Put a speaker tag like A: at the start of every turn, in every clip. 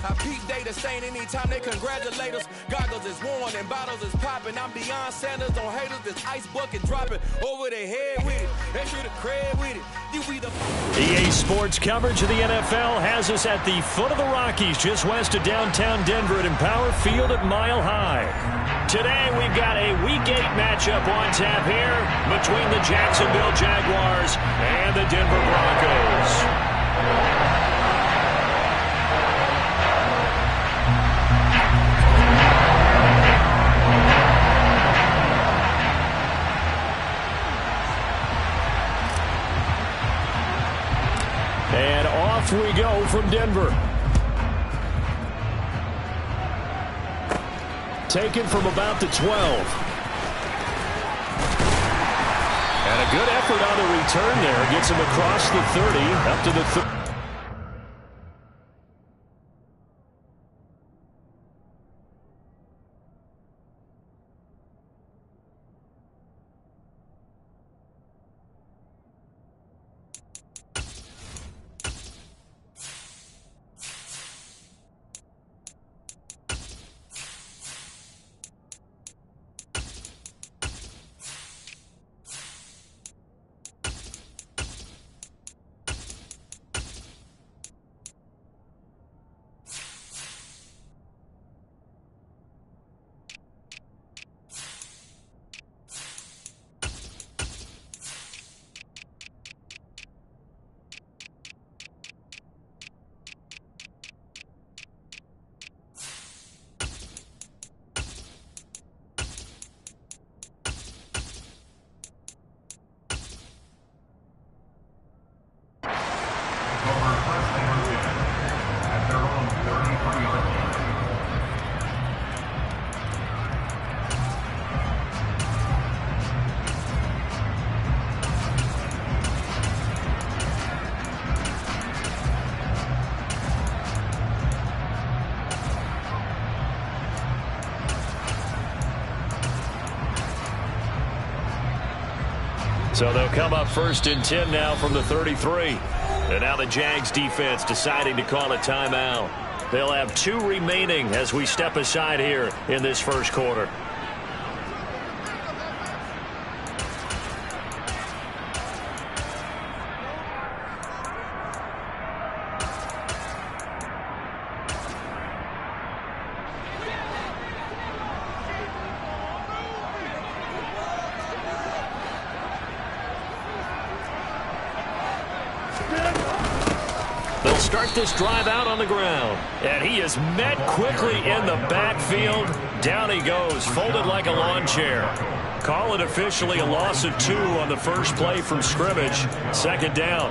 A: I peep data stain anytime they congratulate us. Goggles is worn and bottles is popping. I'm Deion Sanders on haters. This ice bucket dropping over their head with it. Extra the cred with it. You be the
B: EA Sports coverage of the NFL has us at the foot of the Rockies, just west of downtown Denver at Empower Field at Mile High. Today we've got a Week 8 matchup on tap here between the Jacksonville Jaguars and the Denver Broncos. And off we go from Denver. Taken from about the 12. And a good effort on the return there. Gets him across the 30, up to the 30. So they'll come up 1st and 10 now from the 33. And now the Jags defense deciding to call a timeout. They'll have 2 remaining as we step aside here in this first quarter. Start this drive out on the ground. And he is met quickly in the backfield. Down he goes, folded like a lawn chair. Call it officially a loss of 2 on the first play from scrimmage. 2nd down.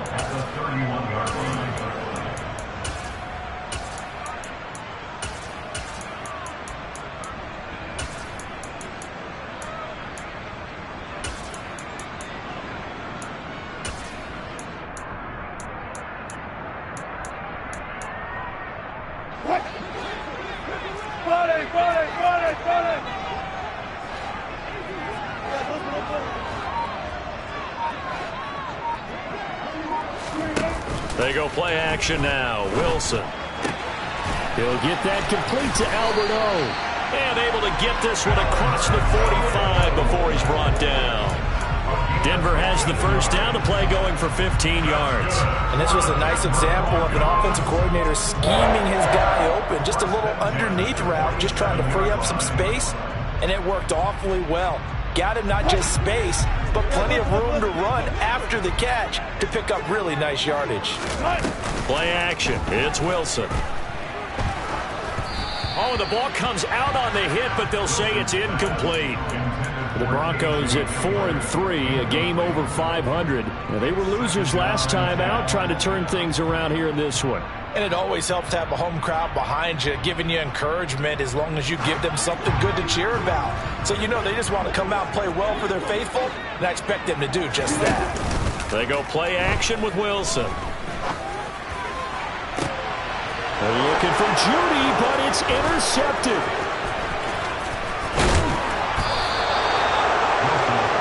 B: They go play action now. Wilson. He'll get that complete to Albert O. And able to get this one across the 45 before he's brought down. Denver has the first down. The play going for 15 yards.
C: And this was a nice example of an offensive coordinator scheming his guy open. Just a little underneath route, just trying to free up some space. And it worked awfully well. Got him not just space, but plenty of room to run after the catch to pick up really nice yardage.
B: Play action. It's Wilson. Oh, the ball comes out on the hit, but they'll say it's incomplete. The Broncos at 4-3, a game over 500. Now, they were losers last time out, trying to turn things around here in this one.
C: And it always helps to have a home crowd behind you, giving you encouragement as long as you give them something good to cheer about. So you know they just want to come out and play well for their faithful, and I expect them to do just that.
B: They go play action with Wilson. They're looking for Judy, but it's intercepted.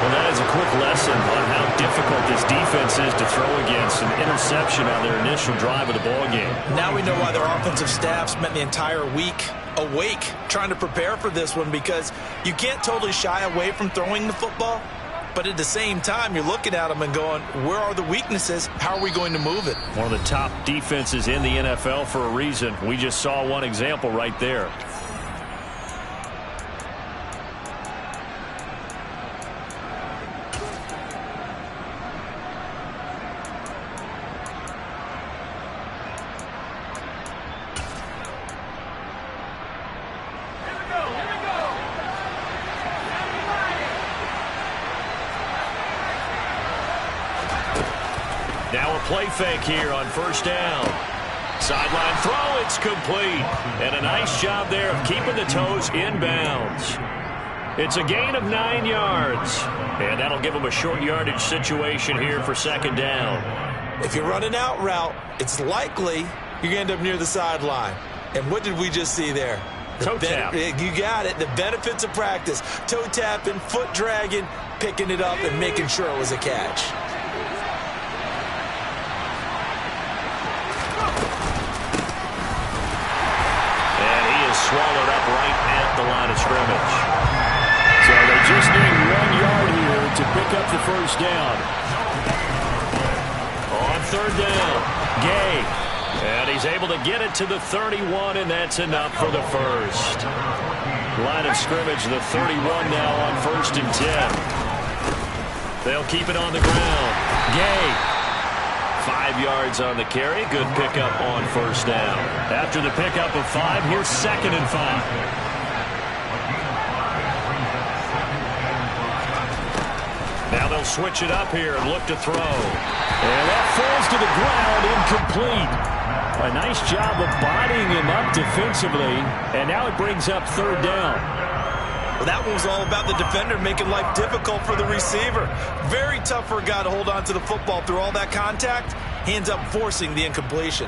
B: And that guys a quick lesson on how difficult this defense is to throw against. An interception on their initial drive of the ball game.
C: Now we know why their offensive staff spent the entire week awake trying to prepare for this one, because you can't totally shy away from throwing the football, but at the same time you're looking at them and going, where are the weaknesses? How are we going to move it?
B: One of the top defenses in the NFL for a reason. We just saw one example right there. Now a play fake here on first down. Sideline throw, it's complete. And a nice job there of keeping the toes inbounds. It's a gain of 9 yards. And that'll give them a short yardage situation here for second down.
C: If you're running out route, it's likely you're going to end up near the sideline. And what did we just see there?
B: Toe tap.
C: You got it. The benefits of practice. Toe tapping, foot dragging, picking it up, and making sure it was a catch.
B: Swallowed up right at the line of scrimmage. So they just need 1 yard here to pick up the first down. On third down, Gay. And he's able to get it to the 31, and that's enough for the first. Line of scrimmage, the 31 now on 1st and 10. They'll keep it on the ground. Gay. 5 yards on the carry. Good pickup on first down. After the pickup of 5, here's 2nd and 5. Now they'll switch it up here and look to throw. And that falls to the ground, incomplete. A nice job of bodying him up defensively. And now it brings up 3rd down.
C: Well, that one was all about the defender making life difficult for the receiver. Very tough for a guy to hold on to the football through all that contact. He ends up forcing the incompletion.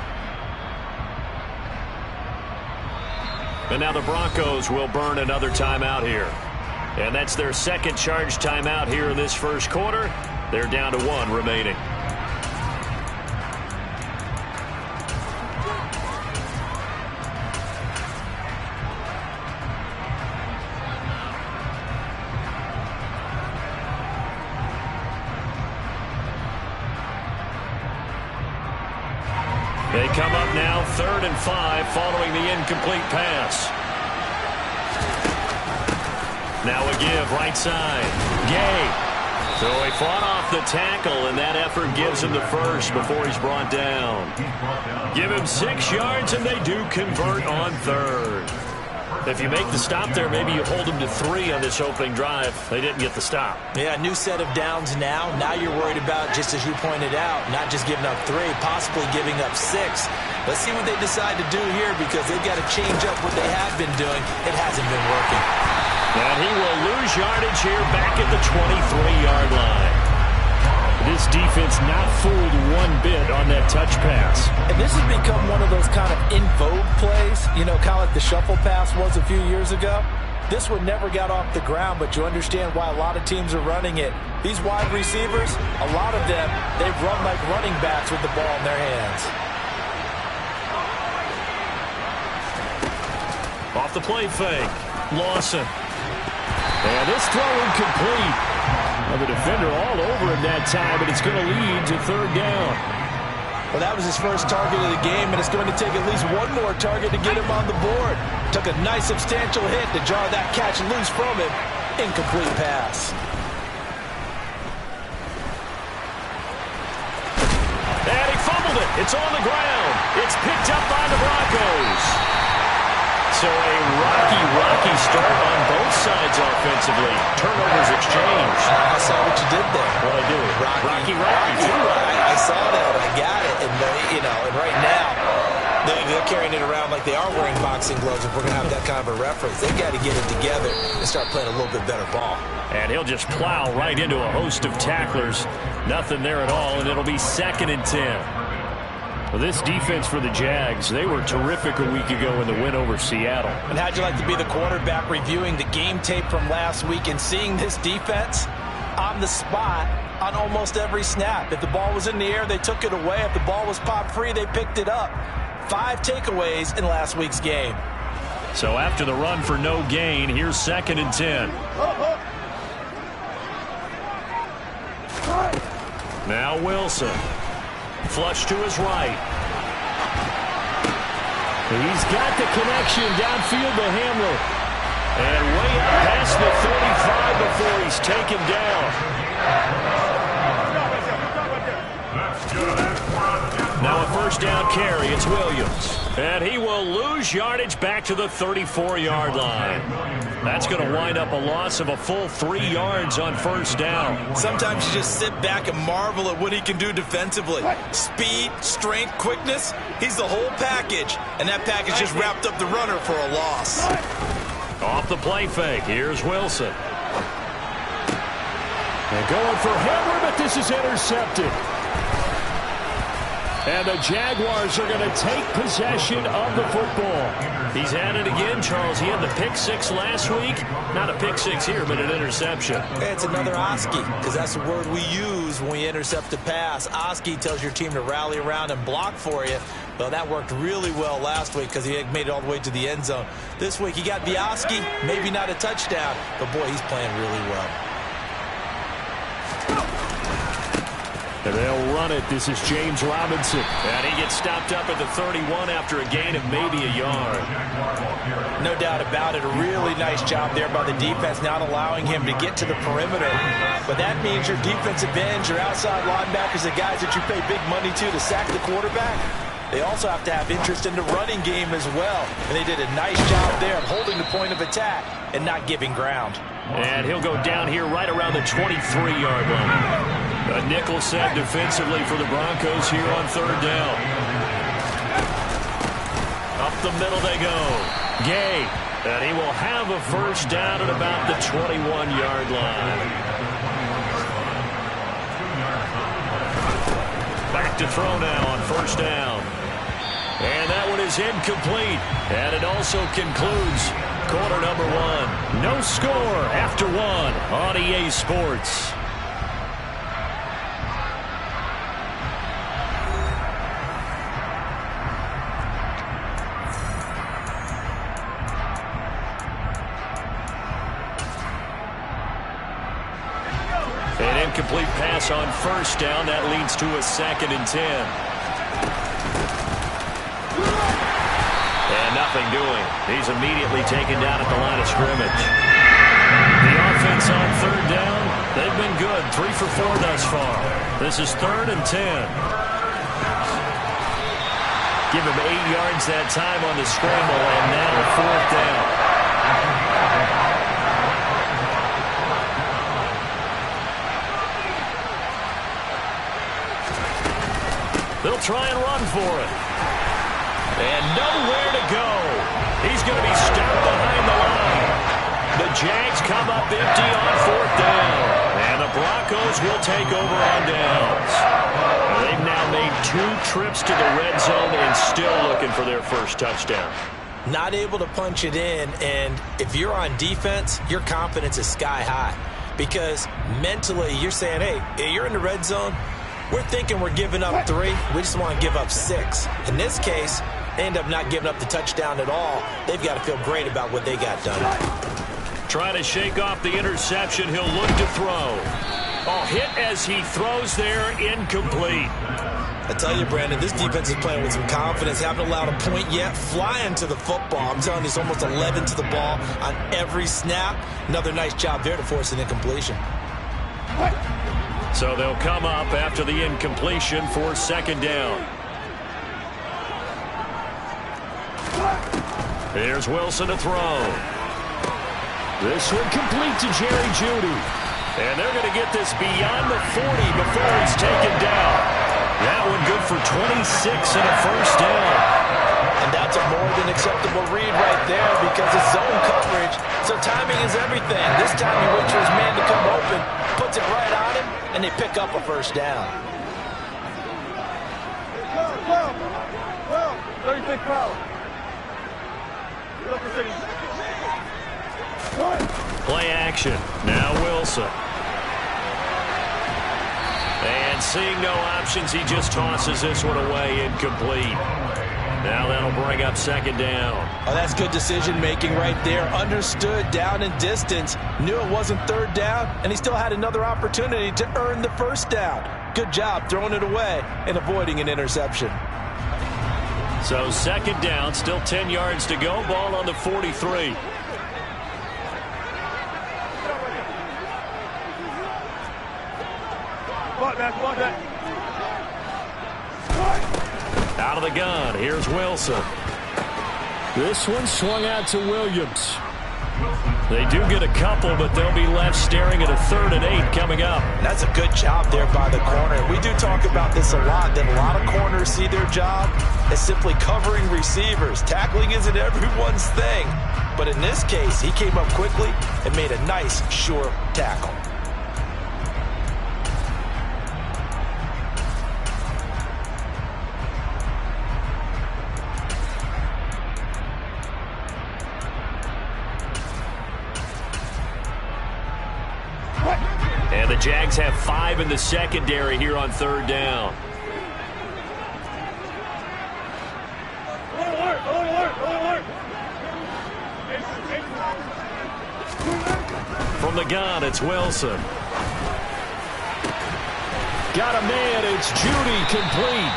B: And now the Broncos will burn another timeout here. And that's their second charge timeout here in this first quarter. They're down to 1 remaining. They come up now 3rd and 5 following the incomplete pass. Now a give right side. Gay. So he fought off the tackle, and that effort gives him the first before he's brought down. Give him 6 yards, and they do convert on 3rd. If you make the stop there, maybe you hold them to 3 on this opening drive. They didn't get the stop.
C: Yeah, new set of downs now. Now you're worried about, just as you pointed out, not just giving up 3, possibly giving up 6. Let's see what they decide to do here, because they've got to change up what they have been doing. It hasn't been working.
B: And he will lose yardage here back at the 23-yard line. This defense not fooled one bit on that touch pass.
C: And this has become one of those kind of in vogue plays, you know, kind of like the shuffle pass was a few years ago. This one never got off the ground, but you understand why a lot of teams are running it. These wide receivers, a lot of them, they've run like running backs with the ball in their hands.
B: Off the play fake, Lawson. And this throw incomplete. Well, the defender all over him that time, but it's going to lead to 3rd down.
C: Well, that was his first target of the game, and it's going to take at least one more target to get him on the board. Took a nice substantial hit to jar that catch loose from him. Incomplete pass.
B: And he fumbled it. It's on the ground. It's picked up by the Broncos. So a rocky start on both sides offensively. Turnovers exchanged.
C: I saw what you did there.
B: What I do? Rocky.
C: I saw that. I got it. And, and right now, they're carrying it around like they are wearing boxing gloves. If we're going to have that kind of a reference, they've got to get it together and start playing a little bit better ball.
B: And he'll just plow right into a host of tacklers. Nothing there at all, and it'll be 2nd and 10. Well, this defense for the Jags, they were terrific a week ago in the win over Seattle.
C: And how'd you like to be the quarterback reviewing the game tape from last week and seeing this defense? on the spot on almost every snap. If the ball was in the air, they took it away. If the ball was popped free, they picked it up. 5 takeaways in last week's game.
B: So after the run for no gain, here's 2nd and 10. Now Wilson. Flush to his right. He's got the connection downfield to Hamler. And way up past the 35 before he's taken down. Now a first down carry. It's Williams. And he will lose yardage back to the 34-yard line. That's going to wind up a loss of a full 3 yards on first down.
C: Sometimes you just sit back and marvel at what he can do defensively. Speed, strength, quickness. He's the whole package. And that package just wrapped up the runner for a loss.
B: Off the play fake. Here's Wilson. They're going for Hamler, but this is intercepted. And the Jaguars are going to take possession of the football. He's had it again, Charles. He had the pick 6 last week. Not a pick 6 here, but an interception.
C: It's another Oski, because that's the word we use when we intercept a pass. Oski tells your team to rally around and block for you. Well, that worked really well last week because he made it all the way to the end zone. This week, he got the Oski, maybe not a touchdown, but boy, he's playing really well.
B: And they'll run it. This is James Robinson. And he gets stopped up at the 31 after a gain of maybe a yard.
C: No doubt about it. A really nice job there by the defense, not allowing him to get to the perimeter. But that means your defensive ends, your outside linebackers, the guys that you pay big money to sack the quarterback, they also have to have interest in the running game as well. And they did a nice job there of holding the point of attack and not giving ground.
B: And he'll go down here right around the 23-yard line. A nickel set defensively for the Broncos here on 3rd down. Up the middle they go. Gay. And he will have a first down at about the 21-yard line. Back to throw now on first down. And that one is incomplete. And it also concludes quarter number 1. No score after 1 on EA Sports. An incomplete pass on first down. That leads to a 2nd and 10. And nothing doing. He's immediately taken down at the line of scrimmage. The offense on 3rd down, they've been good. 3 for 4 thus far. This is 3rd and 10. Give him 8 yards that time on the scramble, and now 4th down. They'll try and run for it. And nowhere to go. He's going to be stopped behind the line. The Jags come up empty on 4th down. And the Broncos will take over on downs. They've now made 2 trips to the red zone and still looking for their first touchdown.
C: Not able to punch it in, and if you're on defense, your confidence is sky high. Because mentally, you're saying, hey, you're in the red zone. We're thinking we're giving up 3. We just want to give up 6. In this case, they end up not giving up the touchdown at all. They've got to feel great about what they got done.
B: Trying to shake off the interception. He'll look to throw. Oh, hit as he throws there, incomplete.
C: I tell you, Brandon, this defense is playing with some confidence. Haven't allowed a point yet. Flying to the football. I'm telling you, it's almost 11 to the ball on every snap. Another nice job there to force an incompletion.
B: So they'll come up after the incompletion for 2nd down. Here's Wilson to throw. This one complete to Jerry Jeudy. And they're going to get this beyond the 40 before he's taken down. That one good for 26 and a first down.
C: And that's a more than acceptable read right there because it's zone coverage. So timing is everything. This time he waits for his man to come open, puts it right on him, and they pick up a first down.
D: 36 power.
B: Play action. Now Wilson. And seeing no options, he just tosses this one away, incomplete. Now that'll bring up second down.
C: Oh, that's good decision-making right there. Understood down and distance. Knew it wasn't third down, and he still had another opportunity to earn the first down. Good job throwing it away and avoiding an interception.
B: So second down, still 10 yards to go. Ball on the 43. Out of the gun, here's Wilson.
D: This one swung out to Williams.
B: They do get a couple, but they'll be left staring at a 3rd and 8 coming up.
C: That's a good job there by the corner. We do talk about this a lot, that a lot of corners see their job as simply covering receivers. Tackling isn't everyone's thing. But in this case, he came up quickly and made a nice, sure tackle.
B: And the Jags have 5 in the secondary here on 3rd down. From the gun, it's Wilson.
D: Got a man, it's Judy, complete.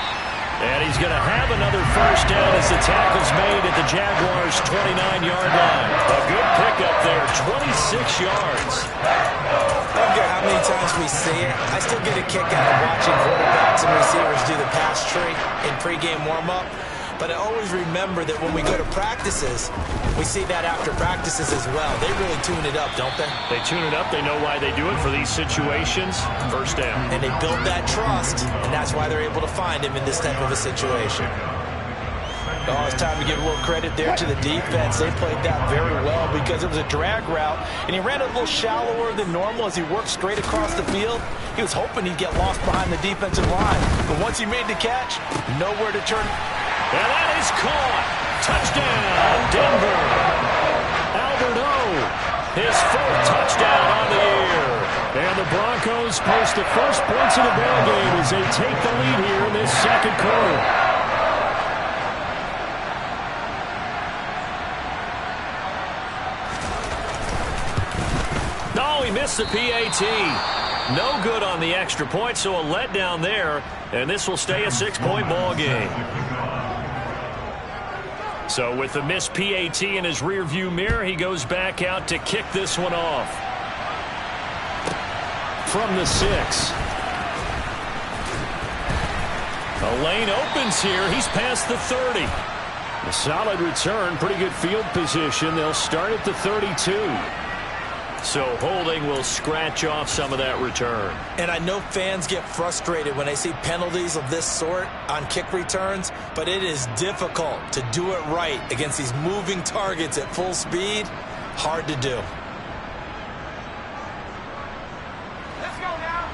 B: And he's going to have another first down as the tackle's made at the Jaguars' 29-yard line. A good pickup there, 26 yards.
C: I don't care how many times we see it. I still get a kick out of watching quarterbacks and receivers do the pass tree in pregame warm-up. But I always remember that when we go to practices, we see that after practices as well. They really tune it up, don't they?
B: They tune it up. They know why they do it for these situations. First down.
C: And they build that trust, and that's why they're able to find him in this type of a situation. Oh, it's time to give a little credit there to the defense. They played that very well because it was a drag route, and he ran a little shallower than normal as he worked straight across the field. He was hoping he'd get lost behind the defensive line. But once he made the catch, nowhere to turn.
B: And that is caught. Touchdown, Denver.
D: Albert O.
B: His 4th touchdown on the year.
D: And the Broncos post the first points of the ballgame as they take the lead here in this second quarter.
B: No, he missed the PAT. No good on the extra point, so a letdown there. And this will stay a 6-point ball game. So with the missed PAT in his rearview mirror, he goes back out to kick this one off.
D: From the 6.
B: A lane opens here. He's past the 30.
D: A solid return, pretty good field position. They'll start at the 32.
B: So holding will scratch off some of that return.
C: And I know fans get frustrated when they see penalties of this sort on kick returns, but it is difficult to do it right against these moving targets at full speed. Hard to do.
A: Let's go now.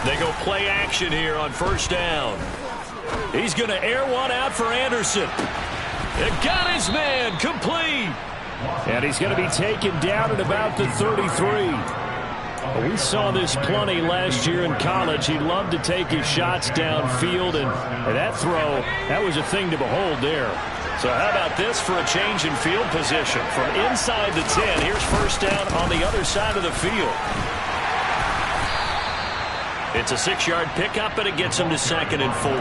B: They go play action here on first down. He's going to air one out for Anderson. It got his man complete.
D: And he's going to be taken down at about the 33. We saw this plenty last year in college. He loved to take his shots downfield, and that throw, that was a thing to behold there.
B: So how about this for a change in field position? From inside the 10, here's first down on the other side of the field. It's a 6-yard pickup, and it gets him to 2nd and 4.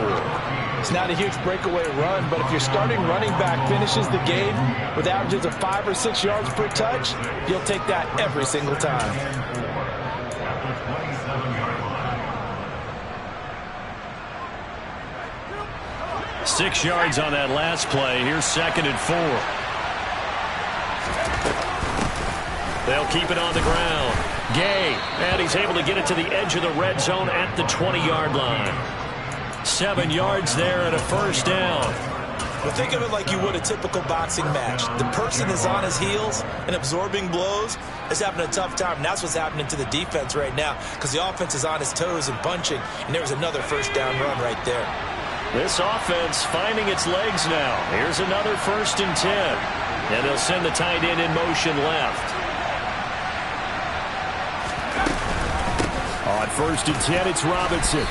C: It's not a huge breakaway run, but if your starting running back finishes the game with averages of 5 or 6 yards per touch, you'll take that every single time.
B: Six yards on that last play. Here's 2nd and 4. They'll keep it on the ground. Gay, and he's able to get it to the edge of the red zone at the 20-yard line. 7 yards there and a first down.
C: Well, think of it like you would a typical boxing match. The person is on his heels and absorbing blows is having a tough time. And that's what's happening to the defense right now because the offense is on its toes and punching. And there's another first down run right there.
B: This offense finding its legs now. Here's another 1st and 10. And they'll send the tight end in motion left. On 1st and 10, it's Robinson.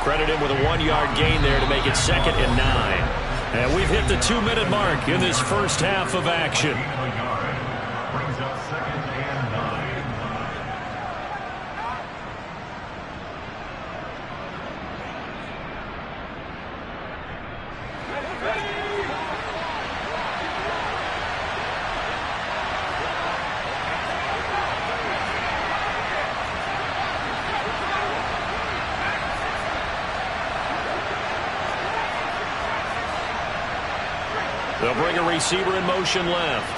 B: Credit him with a 1-yard gain there to make it 2nd and 9. And we've hit the 2-minute mark in this first half of action. They'll bring a receiver in motion left.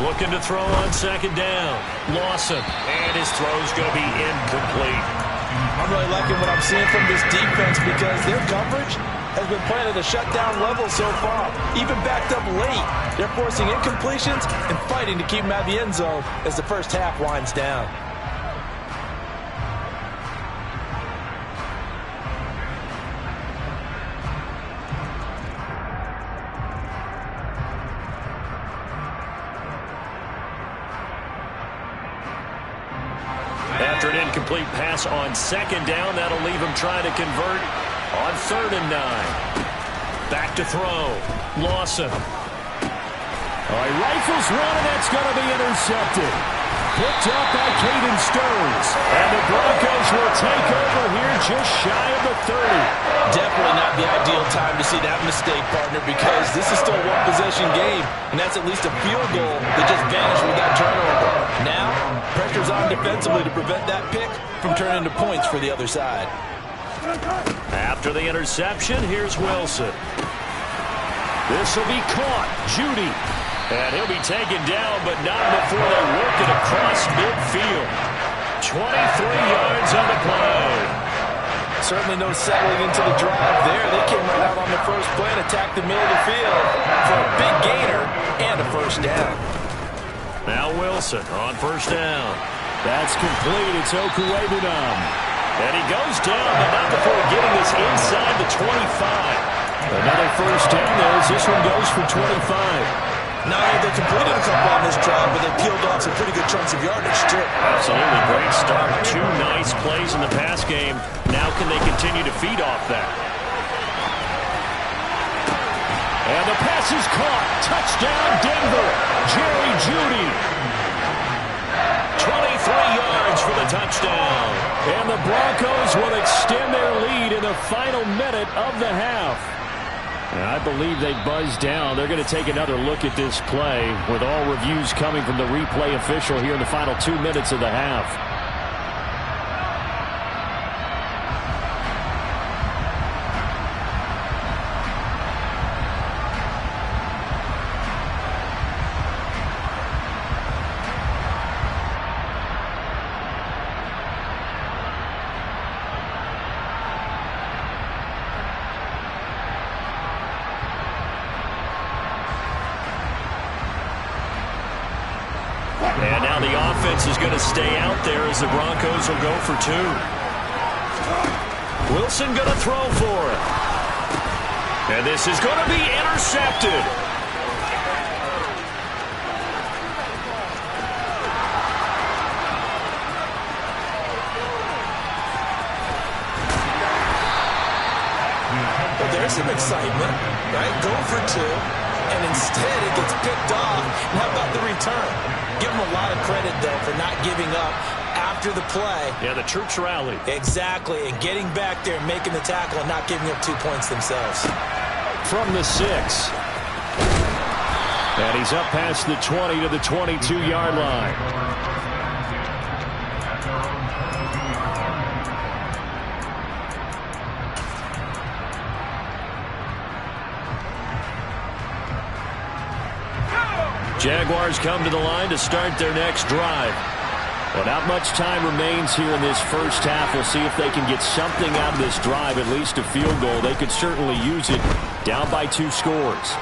B: Looking to throw on 2nd down. Lawson. And his throw's going to be incomplete.
C: I'm really liking what I'm seeing from this defense because their coverage has been playing at a shutdown level so far. Even backed up late. They're forcing incompletions and fighting to keep them out of the end zone as the first half winds down.
B: After an incomplete pass on 2nd down, that'll leave him trying to convert on 3rd and 9. Back to throw. Lawson.
D: He rifles one, and that's going to be intercepted. Picked up by Caden Stearns. And the Broncos will take over here just shy of the 30.
C: Definitely not the ideal time to see that mistake, partner, because this is still a one-possession game, and that's at least a field goal that just vanished with that turnover. Now, pressure's on defensively to prevent that pick from turning into points for the other side.
B: After the interception, here's Wilson. This will be caught. Judy. And he'll be taken down, but not before they work it across midfield. 23 yards on the play.
C: Certainly no settling into the drive there. They came right out on the first play and attacked the middle of the field for a big gainer and a first down.
B: Now Wilson on 1st down.
D: That's complete. It's Okuwebunam.
B: And he goes down, but not before getting this inside the 25.
D: Another first down there as this one goes for 25.
C: Not only they completed a couple on this drive, but they peeled off some pretty good chunks of yardage, too.
B: Absolutely great start. 2 nice plays in the pass game. Now can they continue to feed off that?
D: And the pass is caught. Touchdown, Denver. Jerry Jeudy.
B: 23 yards for the touchdown.
D: And the Broncos will extend their lead in the final minute of the half. And I believe they buzzed down. They're going to take another look at this play with all reviews coming from the replay official here in the final 2 minutes of the half.
B: And now the offense is going to stay out there as the Broncos will go for 2. Wilson going to throw for it. And this is going to be intercepted.
C: Well, there's some excitement, right? Go for 2. And instead it gets picked off. And how about the return? Give them a lot of credit, though, for not giving up after the play.
B: Yeah, the troops rallied.
C: Exactly, and getting back there, making the tackle, and not giving up 2 points themselves.
D: From the 6. And he's up past the 20 to the 22-yard line.
B: Jaguars come to the line to start their next drive.
D: Well, not much time remains here in this first half. We'll see if they can get something out of this drive, at least a field goal. They could certainly use it, down by 2 scores.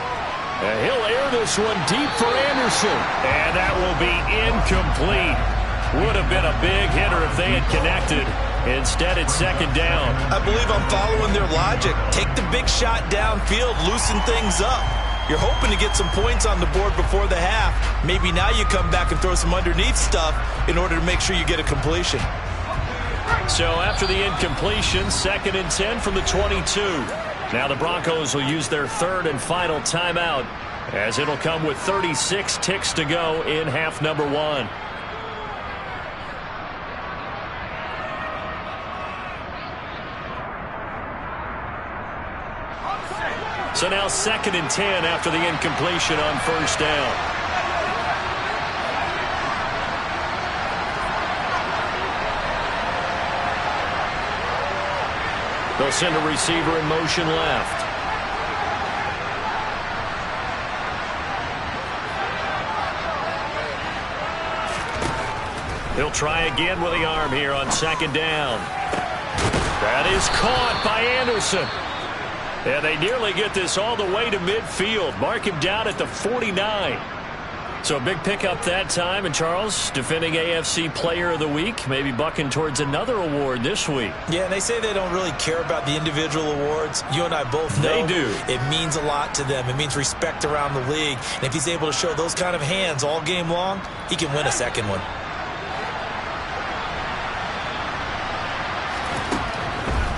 B: And he'll air this one deep for Anderson. And that will be incomplete. Would have been a big hitter if they had connected. Instead, it's second down.
C: I believe I'm following their logic. Take the big shot downfield, loosen things up. You're hoping to get some points on the board before the half. Maybe now you come back and throw some underneath stuff in order to make sure you get a completion.
B: So after the incompletion, second and 10 from the 22. Now the Broncos will use their third and final timeout, as it'll come with 36 ticks to go in half number 1. So now second and 10 after the incompletion on first down. They'll send a receiver in motion left. He'll try again with the arm here on second down. That is caught by Anderson. And they nearly get this all the way to midfield. Mark him down at the 49. So a big pickup that time. And Charles, defending AFC Player of the Week, maybe bucking towards another award this week.
C: Yeah, and they say they don't really care about the individual awards. You and I both know
B: they do.
C: It means a lot to them. It means respect around the league. And if he's able to show those kind of hands all game long, he can win a second one.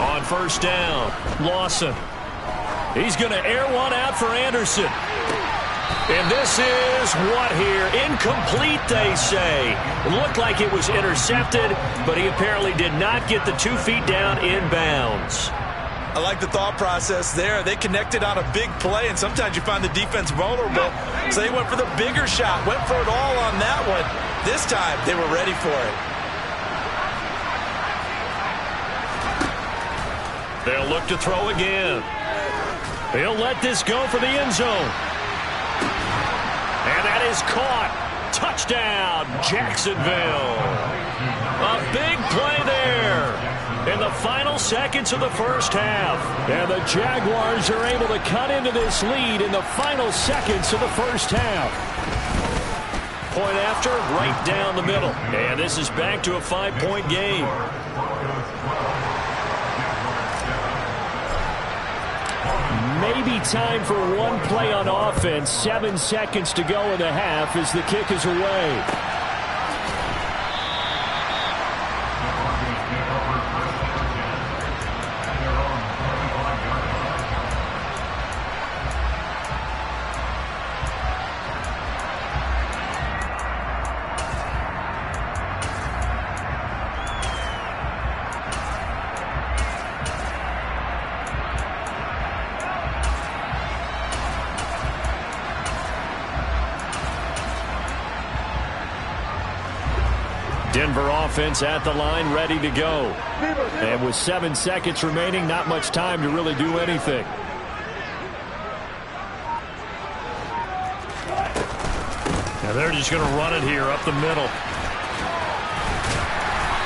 B: On first down, Lawson. He's going to air one out for Anderson. And this is what here? Incomplete, they say. It looked like it was intercepted, but he apparently did not get the 2 feet down in bounds.
C: I like the thought process there. They connected on a big play, and sometimes you find the defense vulnerable. So they went for the bigger shot, went for it all on that one. This time, they were ready for it.
B: They'll look to throw again. He'll let this go for the end zone. And that is caught. Touchdown, Jacksonville. A big play there in the final seconds of the first half. And the Jaguars are able to cut into this lead in the final seconds of the first half. Point after, right down the middle. And this is back to a 5-point game. Maybe time for one play on offense. 7 seconds to go in the half as the kick is away. Denver offense at the line, ready to go. And with 7 seconds remaining, not much time to really do anything. Now they're just going to run it here up the middle.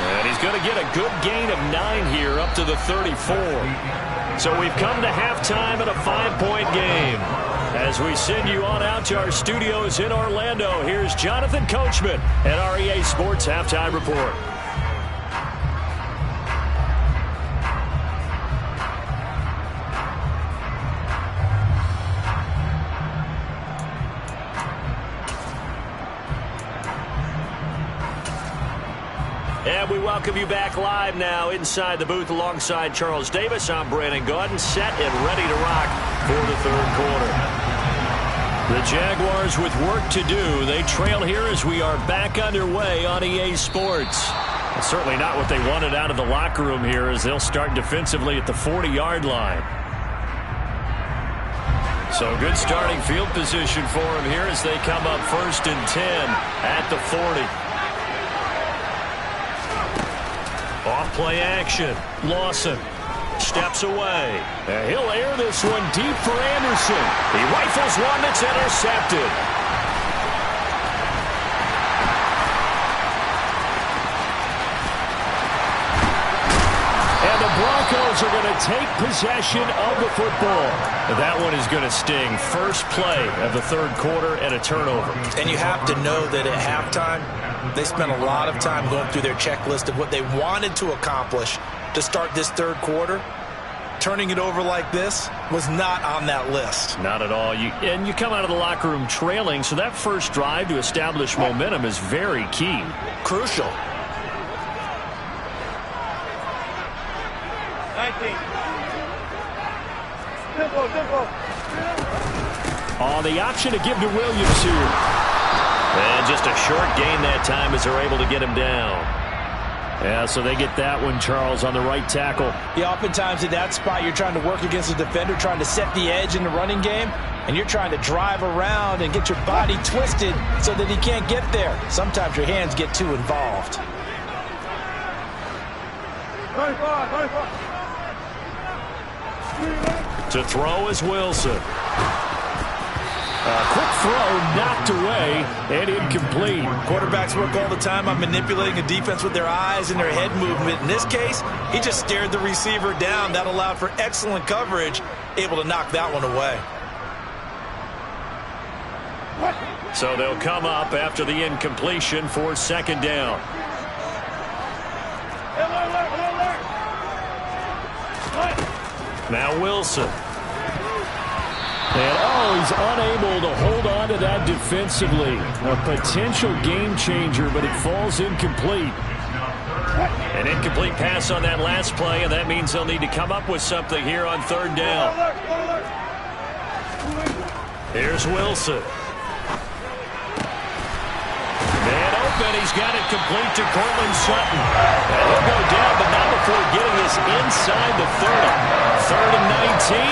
B: And he's going to get a good gain of 9 here up to the 34. So we've come to halftime in a 5-point game. As we send you on out to our studios in Orlando, here's Jonathan Coachman at REA Sports Halftime Report. And we welcome you back live now inside the booth alongside Charles Davis. I'm Brandon Gaudin, set and ready to rock for the third quarter. The Jaguars with work to do. They trail here as we are back underway on EA Sports. It's certainly not what they wanted out of the locker room here as they'll start defensively at the 40-yard line. So good starting field position for them here as they come up 1st and 10 at the 40. Off play action. Lawson steps away. And he'll air this one deep for Anderson. He rifles one that's intercepted. And the Broncos Broncos are going to take possession of the football. That one is going to sting. First play of the third quarter and a turnover.
C: And you have to know that at halftime, they spent a lot of time going through their checklist of what they wanted to accomplish to start this third quarter. Turning it over like this was not on that list.
B: Not at all. And you come out of the locker room trailing, so that first drive to establish momentum is very key.
C: Crucial.
E: 19.
B: On the option to give to Williams here. And just a short gain that time as they're able to get him down. Yeah, so they get that one, Charles, on the right tackle.
C: Yeah, oftentimes at that spot, you're trying to work against the defender, trying to set the edge in the running game, and you're trying to drive around and get your body twisted so that he can't get there. Sometimes your hands get too involved.
E: 35.
B: To throw is Wilson. A quick throw knocked away and incomplete.
C: Quarterbacks work all the time on manipulating a defense with their eyes and their head movement. In this case, he just stared the receiver down. That allowed for excellent coverage, able to knock that one away.
B: So they'll come up after the incompletion for second down. Now Wilson. And, he's unable to hold on to that defensively. A potential game changer, but it falls incomplete. An incomplete pass on that last play, and that means they'll need to come up with something here on third down. Here's Wilson. And open, he's got it complete to Courtland Sutton. And he'll go down, but not before getting this inside the 30. Third and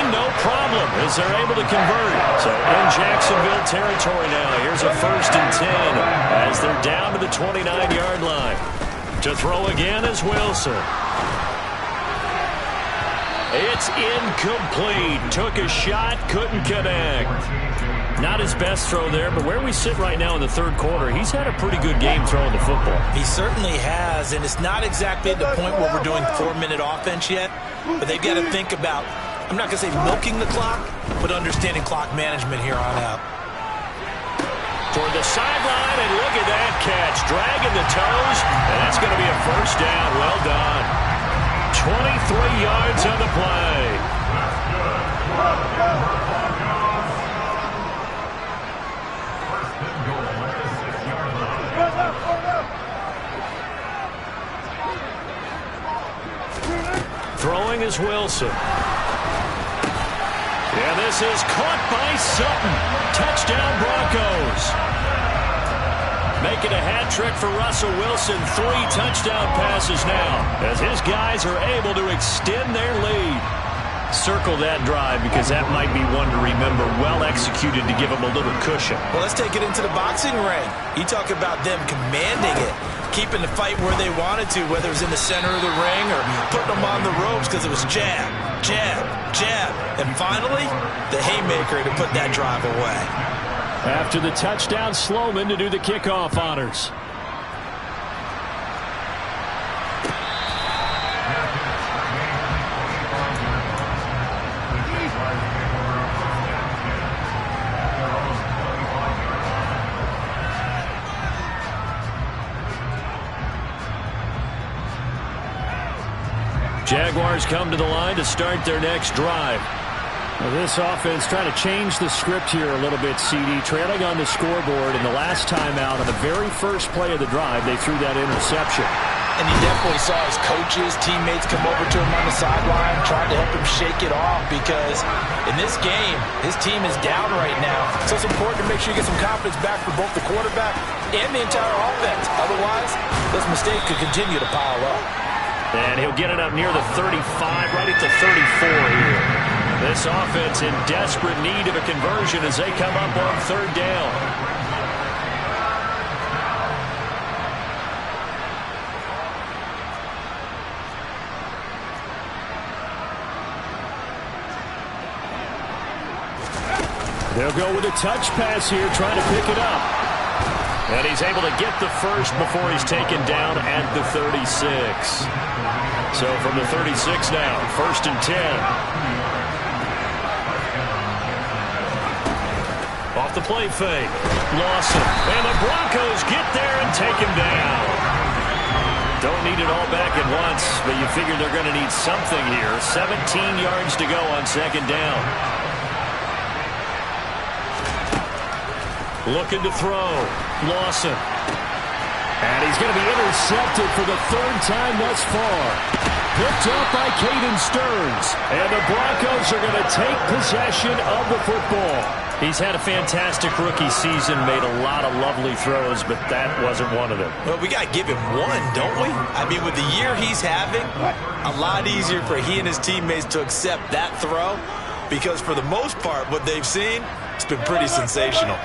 B: 19, no problem, as they're able to convert. So in Jacksonville territory now. Here's a 1st and 10 as they're down to the 29-yard line. To throw again is Wilson. It's incomplete. Took a shot, couldn't connect. Not his best throw there, but where we sit right now in the third quarter, he's had a pretty good game throwing the football.
C: He certainly has, and it's not exactly at the point where we're doing 4-minute offense yet, but they've got to think about, I'm not going to say milking the clock, but understanding clock management here on out.
B: Toward the sideline, and look at that catch. Dragging the toes, and that's going to be a first down. Well done. 23 yards on the play. Throwing is Wilson. And this is caught by Sutton. Touchdown Broncos. Making a hat trick for Russell Wilson. 3 touchdown passes now as his guys are able to extend their lead. Circle that drive because that might be one to remember. Well executed to give them a little cushion.
C: Well, let's take it into the boxing ring. You talk about them commanding it, keeping the fight where they wanted to, whether it was in the center of the ring or putting them on the ropes because it was jab, jab, jab. And finally, the haymaker to put that drive away.
B: After the touchdown, Sloman to do the kickoff honors. Jaguars come to the line to start their next drive.
D: Well, this offense trying to change the script here a little bit, CD. Trailing on the scoreboard, and the last time out on the very first play of the drive, they threw that interception.
C: And you definitely saw his coaches, teammates come over to him on the sideline, trying to help him shake it off because in this game, his team is down right now. So it's important to make sure you get some confidence back for both the quarterback and the entire offense. Otherwise, those mistakes could continue to pile up.
B: And he'll get it up near the 35, right at the 34 here. This offense in desperate need of a conversion as they come up on third down. They'll go with a touch pass here, trying to pick it up. And he's able to get the first before he's taken down at the 36. So from the 36 now, 1st and 10. Off the play fake. Lawson. And the Broncos get there and take him down. Don't need it all back at once, but you figure they're going to need something here. 17 yards to go on 2nd down. Looking to throw. Lawson. And he's going to be intercepted for the 3rd time thus far. Picked up by Caden Stearns. And the Broncos are going to take possession of the football. He's had a fantastic rookie season, made a lot of lovely throws, but that wasn't one of them.
C: Well, we got to give him one, don't we? I mean, with the year he's having, a lot easier for he and his teammates to accept that throw, because for the most part, what they've seen, it's been pretty sensational.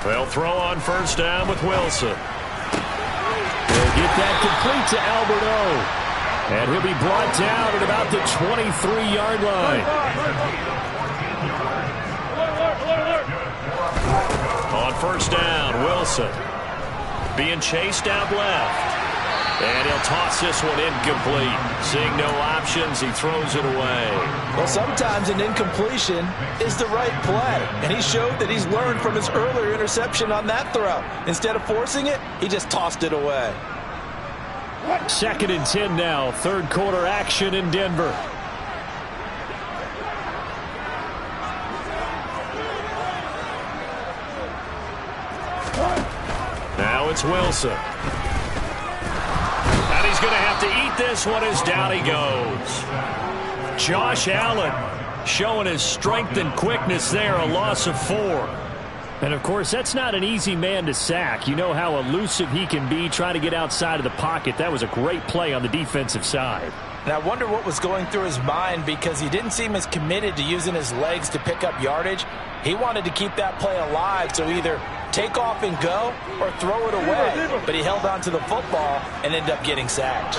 B: They'll throw on 1st down with Wilson.
D: They'll get that complete to Albert O. And he'll be brought down at about the 23-yard line.
B: On 1st down, Wilson being chased out left. And he'll toss this one incomplete. Seeing no options, he throws it away.
C: Well, sometimes an incompletion is the right play. And he showed that he's learned from his earlier interception on that throw. Instead of forcing it, he just tossed it away.
D: 2nd and 10 now. 3rd quarter action in Denver.
B: Now it's Wilson. And he's going to have to eat this one as down he goes. Josh Allen showing his strength and quickness there, a loss of 4.
D: And, of course, that's not an easy man to sack. You know how elusive he can be trying to get outside of the pocket. That was a great play on the defensive side.
C: And I wonder what was going through his mind, because he didn't seem as committed to using his legs to pick up yardage. He wanted to keep that play alive, so either take off and go or throw it away. But he held on to the football and ended up getting sacked.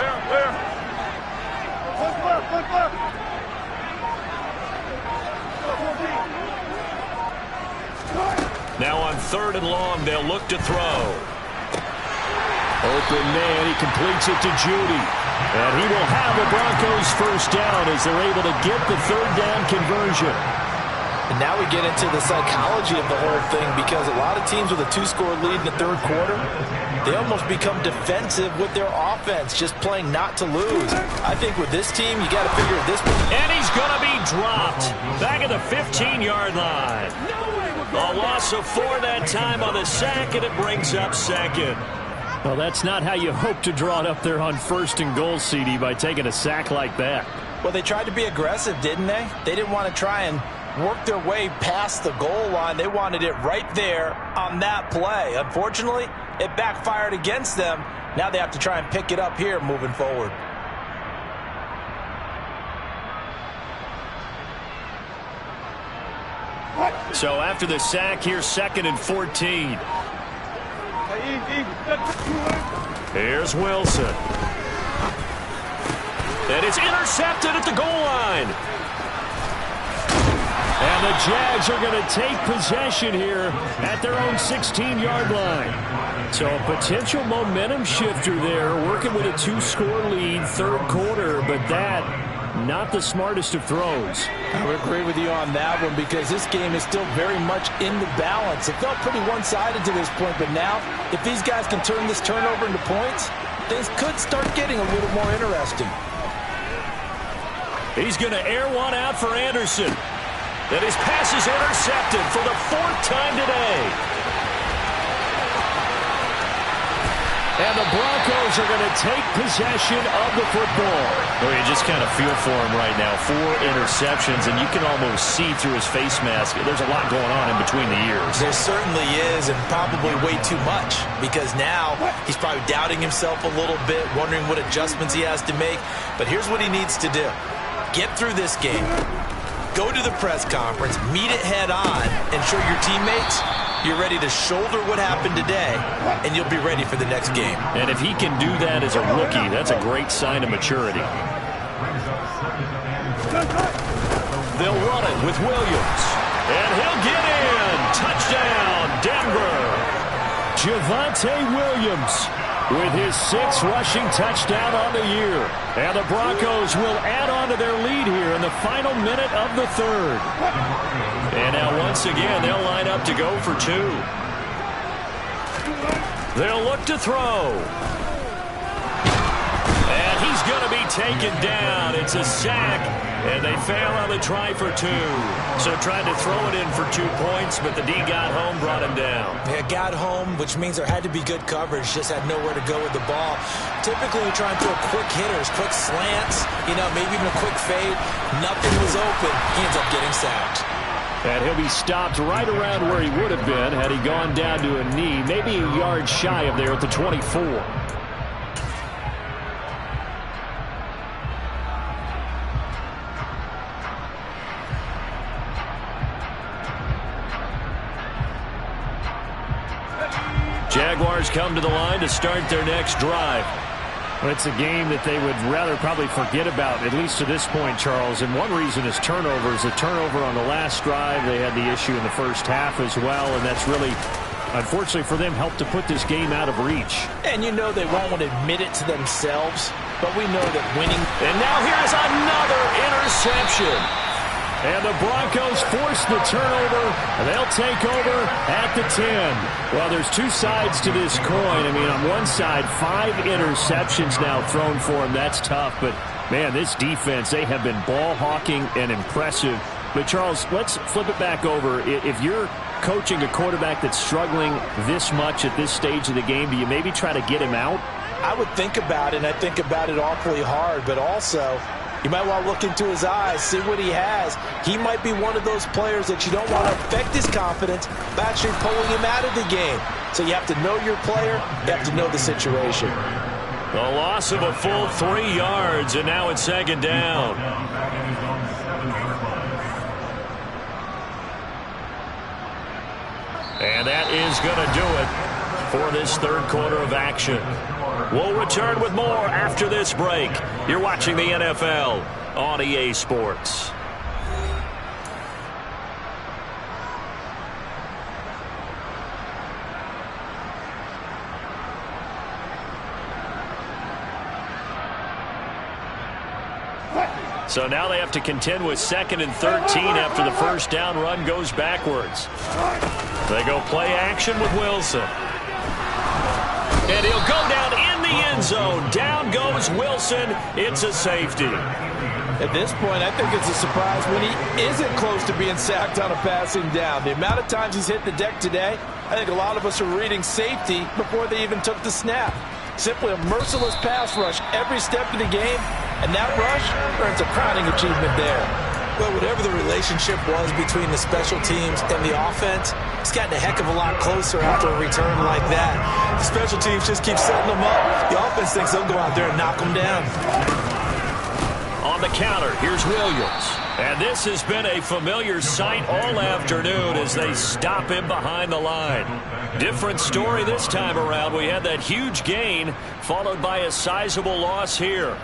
B: Now on 3rd and long, they'll look to throw.
D: Open man, he completes it to Judy. And he will have the Broncos 1st down as they're able to get the 3rd down conversion.
C: And now we get into the psychology of the whole thing, because a lot of teams with a 2-score lead in the 3rd quarter, they almost become defensive with their offense, just playing not to lose. I think with this team, you got to figure this.
B: And he's going to be dropped back at the 15-yard line. A loss of 4 that time on the sack, and it brings up 2nd.
D: Well, that's not how you hope to draw it up there on 1st and goal, CD, by taking a sack like that.
C: Well, they tried to be aggressive, didn't they? They didn't want to try and work their way past the goal line. They wanted it right there on that play. Unfortunately, it backfired against them. Now they have to try and pick it up here moving forward.
B: So after the sack, here's 2nd and 14. Here's Wilson. And it's intercepted at the goal line.
D: And the Jags are going to take possession here at their own 16-yard line. So a potential momentum shifter there, working with a 2-score lead, 3rd quarter, but that, not the smartest of throws.
C: I would agree with you on that one, because this game is still very much in the balance. It felt pretty one-sided to this point, but now, if these guys can turn this turnover into points, things could start getting a little more interesting.
B: He's going to air one out for Anderson. And his pass is intercepted for the 4th time today.
D: And the Broncos are going to take possession of the football.
B: Well, you just kind of feel for him right now. 4 interceptions, and you can almost see through his face mask. There's a lot going on in between the ears.
C: There certainly is, and probably way too much, because now he's probably doubting himself a little bit, wondering what adjustments he has to make. But here's what he needs to do. Get through this game. Go to the press conference, meet it head on, and show your teammates you're ready to shoulder what happened today, and you'll be ready for the next game.
B: And if he can do that as a rookie, that's a great sign of maturity. They'll run it with Williams. And he'll get in. Touchdown, Denver.
D: Javonte Williams with his 6th rushing touchdown on the year. And the Broncos will add on to their lead here in the final minute of the 3rd. And now once again, they'll line up to go for 2. They'll look to throw. And he's going to be taken down. It's a sack. And they fail on the try for 2. So tried to throw it in for 2 points, but the D got home, brought him down.
C: Yeah, got home, which means there had to be good coverage. Just had nowhere to go with the ball. Typically, you're trying to throw quick hitters, quick slants, maybe even a quick fade. Nothing was open. He ends up getting sacked.
D: And he'll be stopped right around where he would have been had he gone down to a knee, maybe a yard shy of there at the 24. Jaguars come to the line to start their next drive. Well, it's a game that they would rather probably forget about, at least to this point, Charles. And one reason is turnovers. A turnover on the last drive. They had the issue in the first half as well, and that's really, unfortunately for them, helped to put this game out of reach.
C: And they won't want to admit it to themselves, but we know that winning.
D: And now here's another interception. And the Broncos force the turnover. They'll take over at the 10. Well, there's 2 sides to this coin. I mean, on one side, 5 interceptions now thrown for him. That's tough. But, man, this defense, they have been ball hawking and impressive. But, Charles, let's flip it back over. If you're coaching a quarterback that's struggling this much at this stage of the game, do you maybe try to get him out?
C: I would think about it, and I think about it awfully hard. But also, you might want to look into his eyes, see what he has. He might be one of those players that you don't want to affect his confidence by actually pulling him out of the game. So you have to know your player. You have to know the situation.
D: A loss of a full 3 yards, and now it's 2nd down. And that is going to do it for this 3rd quarter of action. We'll return with more after this break. You're watching the NFL on EA Sports. So now they have to contend with 2nd and 13 after the first down run goes backwards. They go play action with Wilson. And he'll go down in the end zone. Down goes Wilson. It's a safety.
C: At this point, I think it's a surprise when he isn't close to being sacked on a passing down. The amount of times he's hit the deck today, I think a lot of us are reading safety before they even took the snap. Simply a merciless pass rush every step of the game, and that rush earns a crowning achievement there. Well, whatever the relationship was between the special teams and the offense, it's gotten a heck of a lot closer after a return like that. The special teams just keep setting them up. The offense thinks they'll go out there and knock them down.
D: On the counter, here's Williams. And this has been a familiar sight all afternoon as they stop him behind the line. Different story this time around. We had that huge gain followed by a sizable loss here.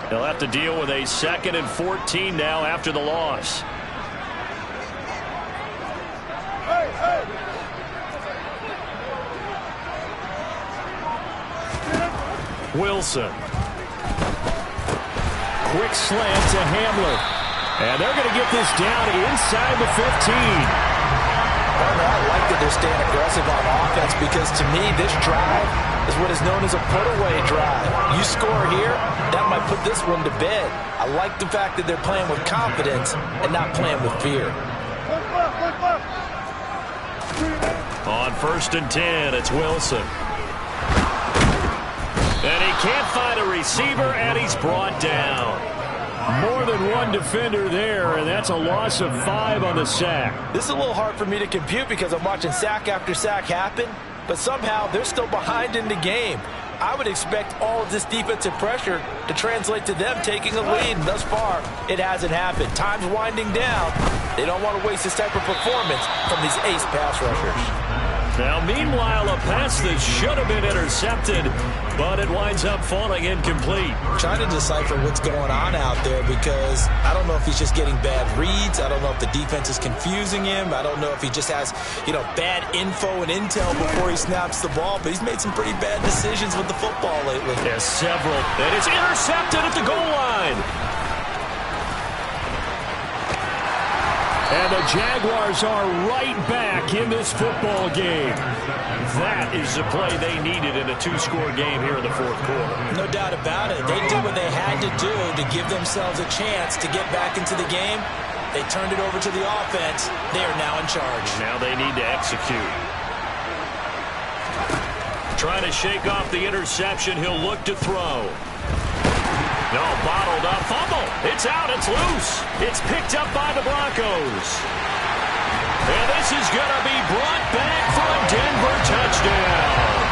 D: They'll have to deal with a 2nd and 14 now after the loss. Wilson. Quick slant to Hamler. And they're going to get this down inside the 15.
C: I like that they're staying aggressive on offense because, to me, this drive is what is known as a put-away drive. You score here, that might put this one to bed. I like the fact that they're playing with confidence and not playing with fear.
D: On 1st and 10, it's Wilson. And he can't find a receiver, and he's brought down. More than one defender there, and that's a loss of 5 on the sack.
C: This is a little hard for me to compute because I'm watching sack after sack happen, but somehow they're still behind in the game. I would expect all of this defensive pressure to translate to them taking a lead. Thus far, it hasn't happened. Time's winding down. They don't want to waste this type of performance from these ace pass rushers.
B: Now, meanwhile, a pass that should have been intercepted, but it winds up falling incomplete.
C: I'm trying to decipher what's going on out there because I don't know if he's just getting bad reads. I don't know if the defense is confusing him. I don't know if he just has, bad info and intel before he snaps the ball. But he's made some pretty bad decisions with the football lately.
B: Yes, several. And it's intercepted at the goal line. And the Jaguars are right back in this football game. That is the play they needed in a two-score game here in the fourth quarter.
C: No doubt about it. They did what they had to do to give themselves a chance to get back into the game. They turned it over to the offense. They are now in charge.
B: Now they need to execute. Trying to shake off the interception. He'll look to throw. No, bottled up. Fumble. It's out. It's loose. It's picked up by the Broncos. And this is going to be brought back for a Denver touchdown.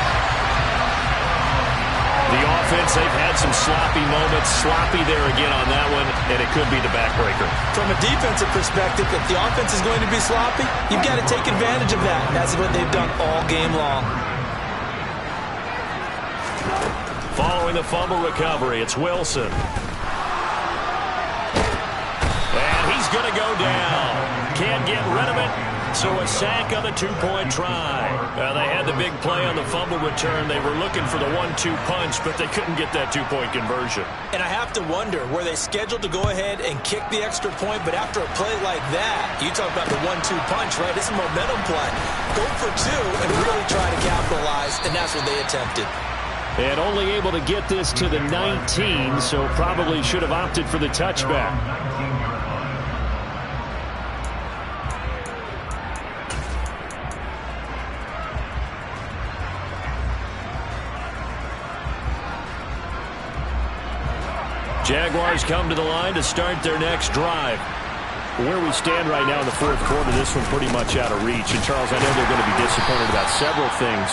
B: The offense, they've had some sloppy moments. Sloppy there again on that one, and it could be the backbreaker.
C: From a defensive perspective, if the offense is going to be sloppy, you've got to take advantage of that. And that's what they've done all game long.
B: Following the fumble recovery, it's Wilson. And he's going to go down. Can't get rid of it, so a sack on the two-point try. They had the big play on the fumble return. They were looking for the 1-2 punch, but they couldn't get that two-point conversion.
C: And I have to wonder, were they scheduled to go ahead and kick the extra point? But after a play like that, you talk about the 1-2 punch, right? It's a momentum play. Go for two and really try to capitalize, and that's what they attempted.
B: And only able to get this to the 19, so probably should have opted for the touchback. Jaguars come to the line to start their next drive. Where we stand right now in the fourth quarter, this one pretty much out of reach. And, Charles, I know they're going to be disappointed about several things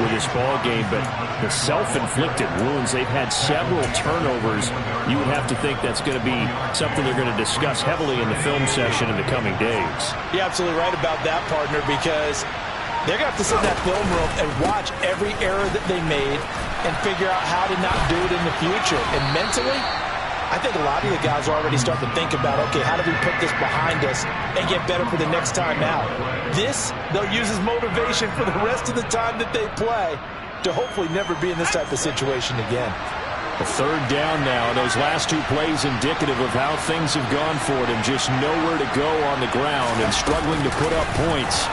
B: with this ball game, but the self-inflicted wounds, they've had several turnovers. You would have to think that's going to be something they're going to discuss heavily in the film session in the coming days.
C: You're absolutely right about that, partner, because they're going to have to sit in that film room and watch every error that they made and figure out how to not do it in the future. And mentally, I think a lot of the guys are already starting to think about, okay, how do we put this behind us and get better for the next time out? This, they'll use as motivation for the rest of the time that they play to hopefully never be in this type of situation again.
B: A third down now. Those last two plays indicative of how things have gone for them. Just nowhere to go on the ground and struggling to put up points.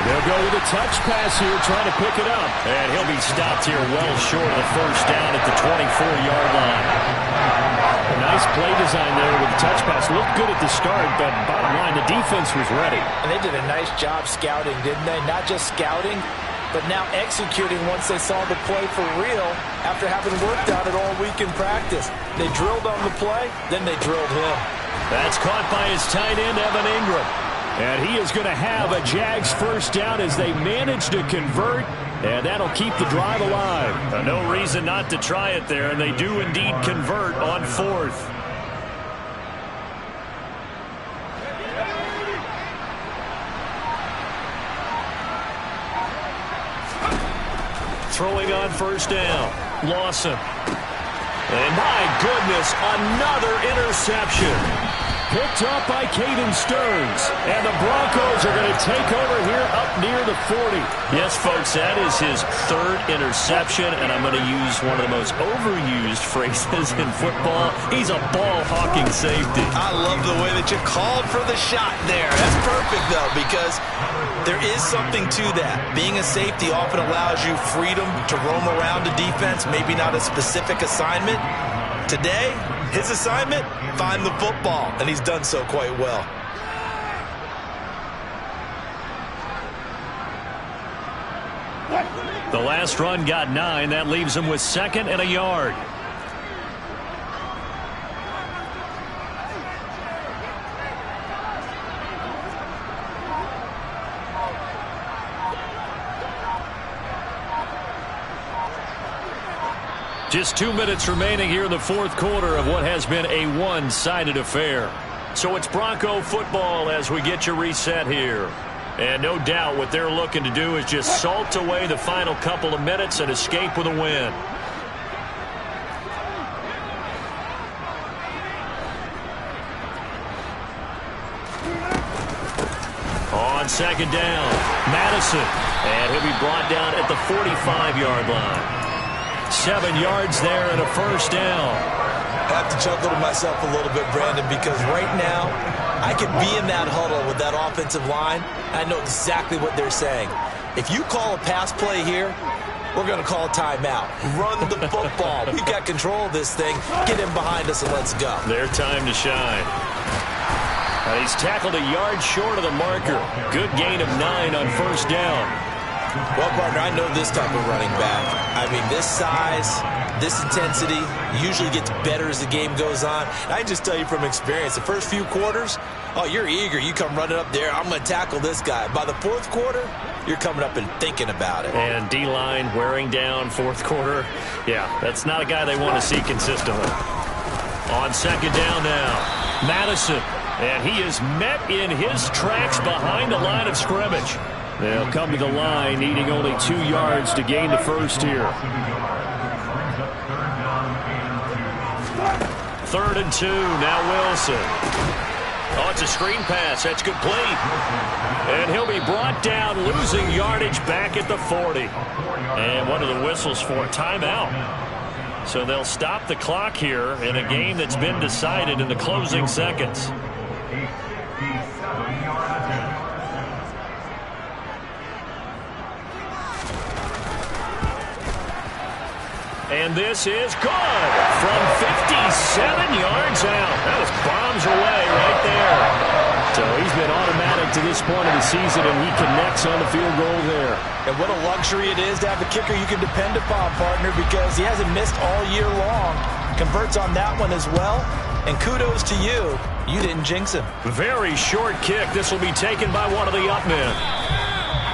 B: They'll go with a touch pass here, trying to pick it up. And he'll be stopped here well short of the first down at the 24-yard line. A nice play design there with the touch pass. Looked good at the start, but bottom line, the defense was ready.
C: And they did a nice job scouting, didn't they? Not just scouting, but now executing once they saw the play for real after having worked on it all week in practice. They drilled on the play, then they drilled him.
B: That's caught by his tight end, Evan Ingram. And he is going to have a Jags first down as they manage to convert, and that'll keep the drive alive. No reason not to try it there, and they do indeed convert on fourth. Throwing on first down, Lawson. And my goodness, another interception. Picked up by Caden Stearns. And the Broncos are going to take over here up near the 40. Yes, folks, that is his third interception, and I'm going to use one of the most overused phrases in football. He's a ball-hawking safety.
C: I love the way that you called for the shot there. That's perfect, though, because there is something to that. Being a safety often allows you freedom to roam around the defense, maybe not a specific assignment. Today, his assignment, find the football, and he's done so quite well.
B: The last run got 9. That leaves him with second and a yard. Just 2 minutes remaining here in the fourth quarter of what has been a one-sided affair. So it's Bronco football as we get you reset here. And no doubt what they're looking to do is just salt away the final couple of minutes and escape with a win. On second down, Madison. And he'll be brought down at the 45-yard line. 7 yards there and a first down.
C: I have to chuckle to myself a little bit, Brandon, because right now I could be in that huddle with that offensive line. I know exactly what they're saying. If you call a pass play here, we're going to call a timeout. Run the football. We've got control of this thing. Get in behind us and let's go.
B: Their time to shine. And he's tackled a yard short of the marker. Good gain of 9 on first down.
C: Well, partner, I know this type of running back. I mean, this size, this intensity usually gets better as the game goes on. And I just tell you from experience, the first few quarters, oh, you're eager. You come running up there, I'm going to tackle this guy. By the fourth quarter, you're coming up and thinking about it.
B: And D-line wearing down fourth quarter. Yeah, that's not a guy they want to see consistently. On second down now, Madison. And he is met in his tracks behind the line of scrimmage. They'll come to the line, needing only 2 yards to gain the first here. 3rd and 2, now Wilson. Oh, it's a screen pass. That's complete. And he'll be brought down, losing yardage back at the 40. And what are the whistles for? Timeout. So they'll stop the clock here in a game that's been decided in the closing seconds. And this is good from 57 yards out. That was bombs away right there. So he's been automatic to this point of the season, and he connects on the field goal there.
C: And what a luxury it is to have a kicker you can depend upon, partner, because he hasn't missed all year long. Converts on that one as well. And kudos to you. You didn't jinx him.
B: Very short kick. This will be taken by one of the up men.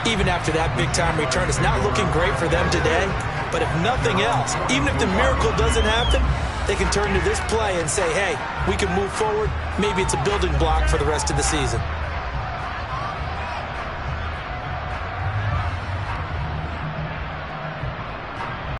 C: Even after that big-time return, it's not looking great for them today. But if nothing else, even if the miracle doesn't happen, they can turn to this play and say, hey, we can move forward. Maybe it's a building block for the rest of the season.